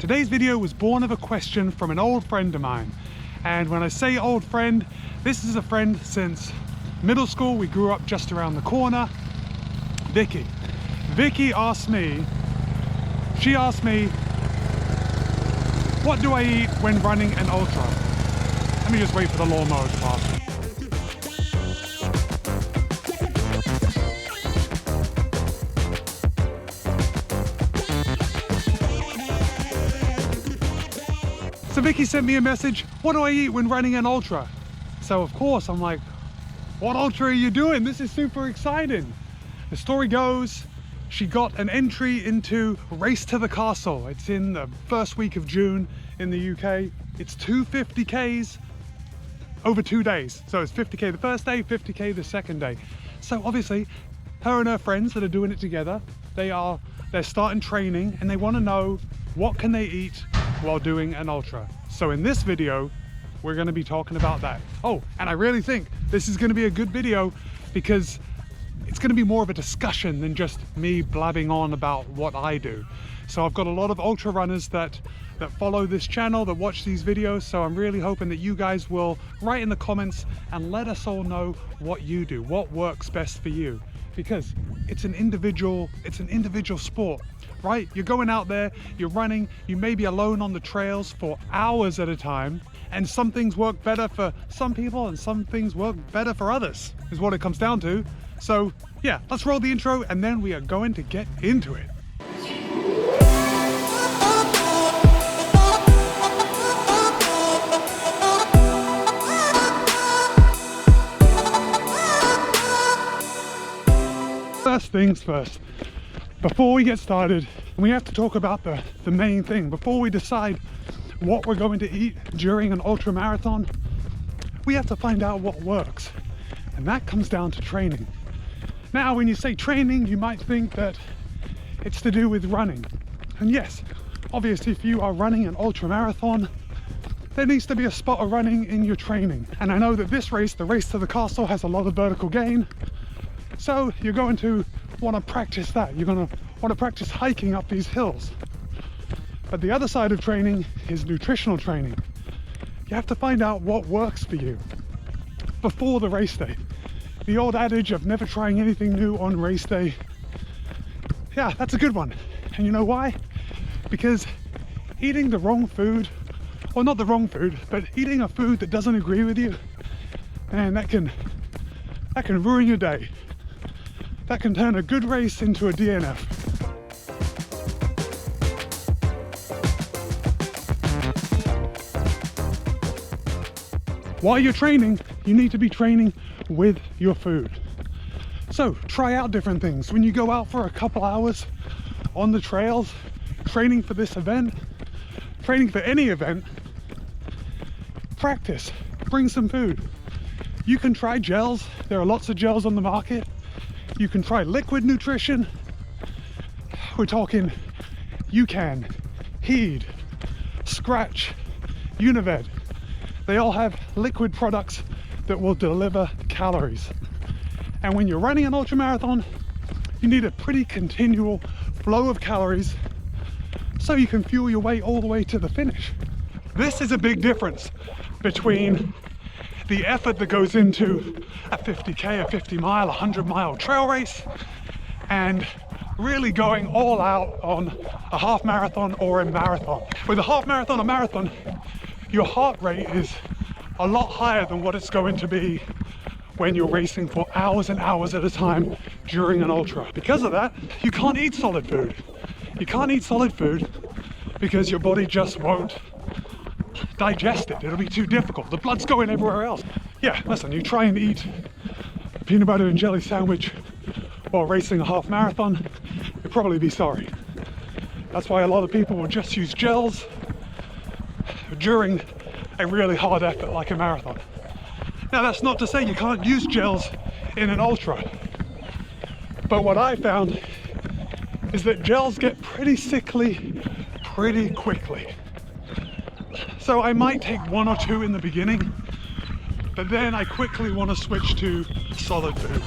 Today's video was born of a question from an old friend of mine. And when I say old friend, this is a friend since middle school. We grew up just around the corner. Vicky. Vicky asked me, what do I eat when running an ultra? Let me just wait for the lawnmower to pass. So Vicky sent me a message, what do I eat when running an ultra? So of course I'm like, what ultra are you doing? This is super exciting. The story goes, she got an entry into Race to the Castle. It's in the first week of June in the UK. It's 250Ks over 2 days. So it's 50K the first day, 50K the second day. So obviously her and her friends that are doing it together, they're starting training and they want to know what can they eat while doing an ultra. So in this video, we're going to be talking about that. Oh, and I really think this is going to be a good video because it's going to be more of a discussion than just me blabbing on about what I do. So I've got a lot of ultra runners that follow this channel, that watch these videos. So I'm really hoping that you guys will write in the comments and let us all know what you do, what works best for you. Because it's an individual sport, right? You're going out there, you're running, you may be alone on the trails for hours at a time, and some things work better for some people and some things work better for others, is what it comes down to. So yeah, let's roll the intro and then we are going to get into it. First things first, before we get started, we have to talk about the main thing. Before we decide what we're going to eat during an ultra marathon, we have to find out what works. And that comes down to training. Now, when you say training, you might think that it's to do with running. And yes, obviously, if you are running an ultra marathon, there needs to be a spot of running in your training. And I know that this race, the Race to the Castle, has a lot of vertical gain. So you're going to want to practice that. You're going to want to practice hiking up these hills. But the other side of training is nutritional training. You have to find out what works for you before the race day. The old adage of never trying anything new on race day. Yeah, that's a good one. And you know why? Because eating the wrong food, or not the wrong food, but eating a food that doesn't agree with you, man, that can ruin your day. That can turn a good race into a DNF. While you're training, you need to be training with your food. So try out different things. When you go out for a couple hours on the trails, training for this event, training for any event, practice, bring some food. You can try gels. There are lots of gels on the market. You can try liquid nutrition. We're talking UCAN, Heed, Scratch, Unived. They all have liquid products that will deliver calories. And when you're running an ultramarathon, you need a pretty continual flow of calories so you can fuel your way all the way to the finish. This is a big difference between the effort that goes into a 50K, a 50 mile, a 100 mile trail race, and really going all out on a half marathon or a marathon. With a half marathon or marathon, your heart rate is a lot higher than what it's going to be when you're racing for hours and hours at a time during an ultra. Because of that, you can't eat solid food. You can't eat solid food because your body just won't digest it. It'll be too difficult. The blood's going everywhere else. Yeah, listen, you try and eat a peanut butter and jelly sandwich while racing a half marathon, you'll probably be sorry. That's why a lot of people will just use gels during a really hard effort like a marathon. Now, that's not to say you can't use gels in an ultra, but what I found is that gels get pretty sickly pretty quickly. So I might take one or two in the beginning, but then I quickly want to switch to solid food.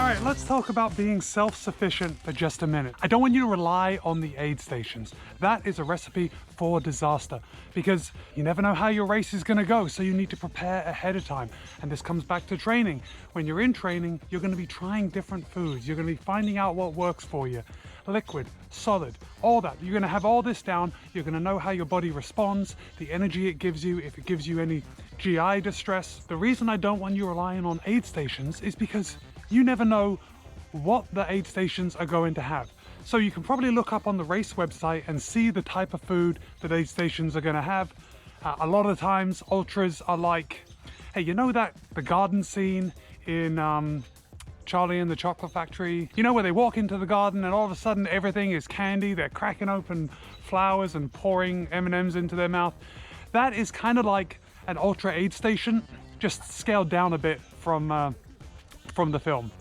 right, let's talk about being self-sufficient for just a minute. I don't want you to rely on the aid stations. That is a recipe for disaster because you never know how your race is going to go, so you need to prepare ahead of time. And this comes back to training. When you're in training, you're going to be trying different foods. You're going to be finding out what works for you. Liquid, solid, all that. You're going to have all this down. You're going to know how your body responds, the energy it gives you, if it gives you any GI distress. The reason I don't want you relying on aid stations is because you never know what the aid stations are going to have. So you can probably look up on the race website and see the type of food that aid stations are going to have. A lot of the times ultras are like, hey, you know that the garden scene in Charlie and the Chocolate Factory? You know, where they walk into the garden and all of a sudden everything is candy, they're cracking open flowers and pouring M&Ms into their mouth. That is kind of like an ultra aid station, just scaled down a bit from the film.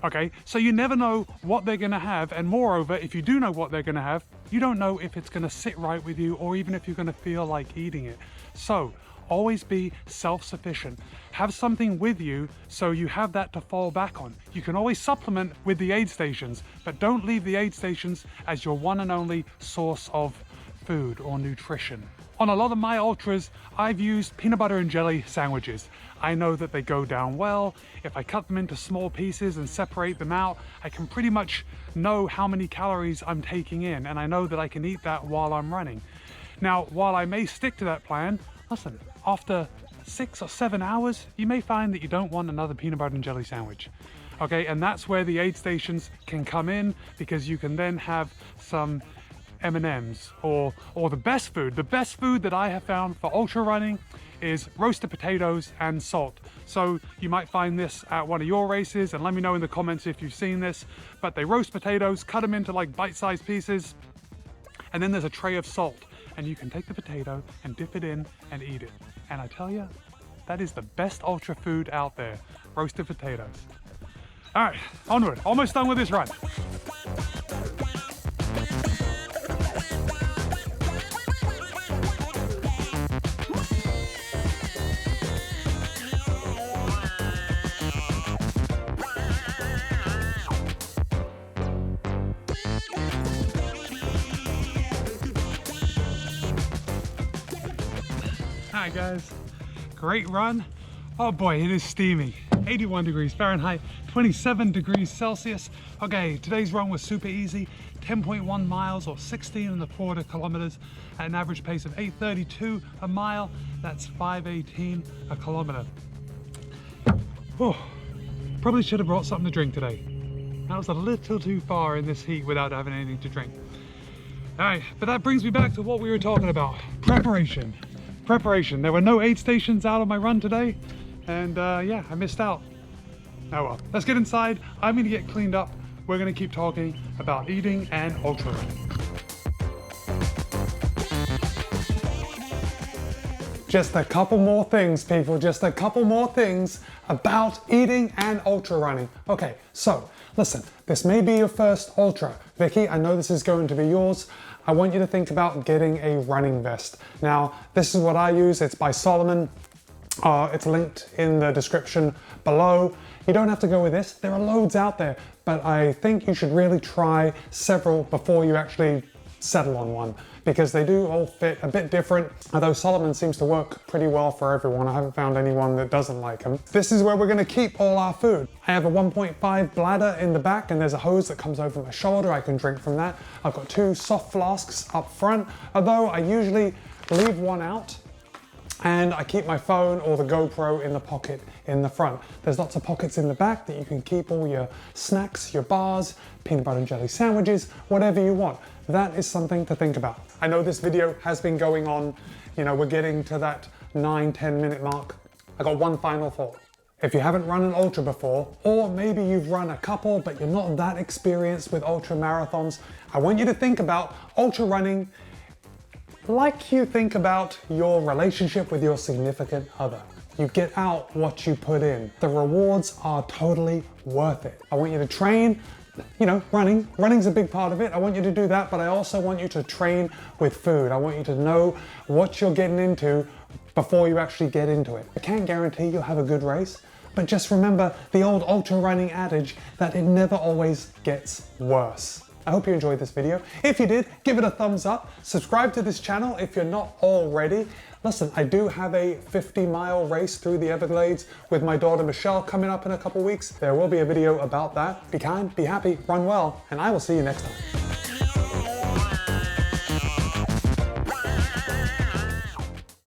Okay, so you never know what they're gonna have, and moreover, if you do know what they're gonna have, you don't know if it's gonna sit right with you or even if you're gonna feel like eating it. So always be self-sufficient. Have something with you so you have that to fall back on. You can always supplement with the aid stations, but don't leave the aid stations as your one and only source of food or nutrition. On a lot of my ultras, I've used peanut butter and jelly sandwiches. I know that they go down well. If I cut them into small pieces and separate them out, I can pretty much know how many calories I'm taking in, and I know that I can eat that while I'm running. Now, while I may stick to that plan, listen, after 6 or 7 hours, you may find that you don't want another peanut butter and jelly sandwich. Okay, and that's where the aid stations can come in, because you can then have some M&Ms or the best food. The best food that I have found for ultra running is roasted potatoes and salt. So you might find this at one of your races, and let me know in the comments if you've seen this. But they roast potatoes, cut them into like bite-sized pieces, and then there's a tray of salt, and you can take the potato and dip it in and eat it. And I tell you, that is the best ultra food out there, roasted potatoes. All right, onward, almost done with this run. Hi guys, great run. Oh boy, it is steamy. 81 degrees Fahrenheit, 27 degrees Celsius. Okay, today's run was super easy. 10.1 miles or 16.25 kilometers at an average pace of 8:32 a mile. That's 5:18 a kilometer. Oh, probably should have brought something to drink today. That was a little too far in this heat without having anything to drink. All right, but that brings me back to what we were talking about. Preparation. There were no aid stations out on my run today, and yeah, I missed out. Oh well, let's get inside. I'm gonna get cleaned up. We're gonna keep talking about eating and ultra running. Just a couple more things, people, just a couple more things about eating and ultra running. Okay, so listen, this may be your first ultra. Vicky, I know this is going to be yours. I want you to think about getting a running vest. Now, this is what I use. It's by Solomon. It's linked in the description below. You don't have to go with this. There are loads out there, but I think you should really try several before you actually settle on one, because they do all fit a bit different, although Solomon seems to work pretty well for everyone. I haven't found anyone that doesn't like them. This is where we're gonna keep all our food. I have a 1.5 bladder in the back, and there's a hose that comes over my shoulder. I can drink from that. I've got 2 soft flasks up front, although I usually leave one out, and I keep my phone or the GoPro in the pocket in the front. There's lots of pockets in the back that you can keep all your snacks, your bars, peanut butter and jelly sandwiches, whatever you want. That is something to think about. I know this video has been going on, we're getting to that 9-10 minute mark. I got one final thought. If you haven't run an ultra before, or maybe you've run a couple but you're not that experienced with ultra marathons, I want you to think about ultra running like you think about your relationship with your significant other. You get out what you put in. The rewards are totally worth it. I want you to train, running. Running's a big part of it. I want you to do that, but I also want you to train with food. I want you to know what you're getting into before you actually get into it. I can't guarantee you'll have a good race, But just remember the old ultra running adage that it never always gets worse. I hope you enjoyed this video. If you did, give it a thumbs up. Subscribe to this channel if you're not already. Listen, I do have a 50-mile race through the Everglades with my daughter Michelle coming up in a couple weeks. There will be a video about that. Be kind, be happy, run well, and I will see you next time.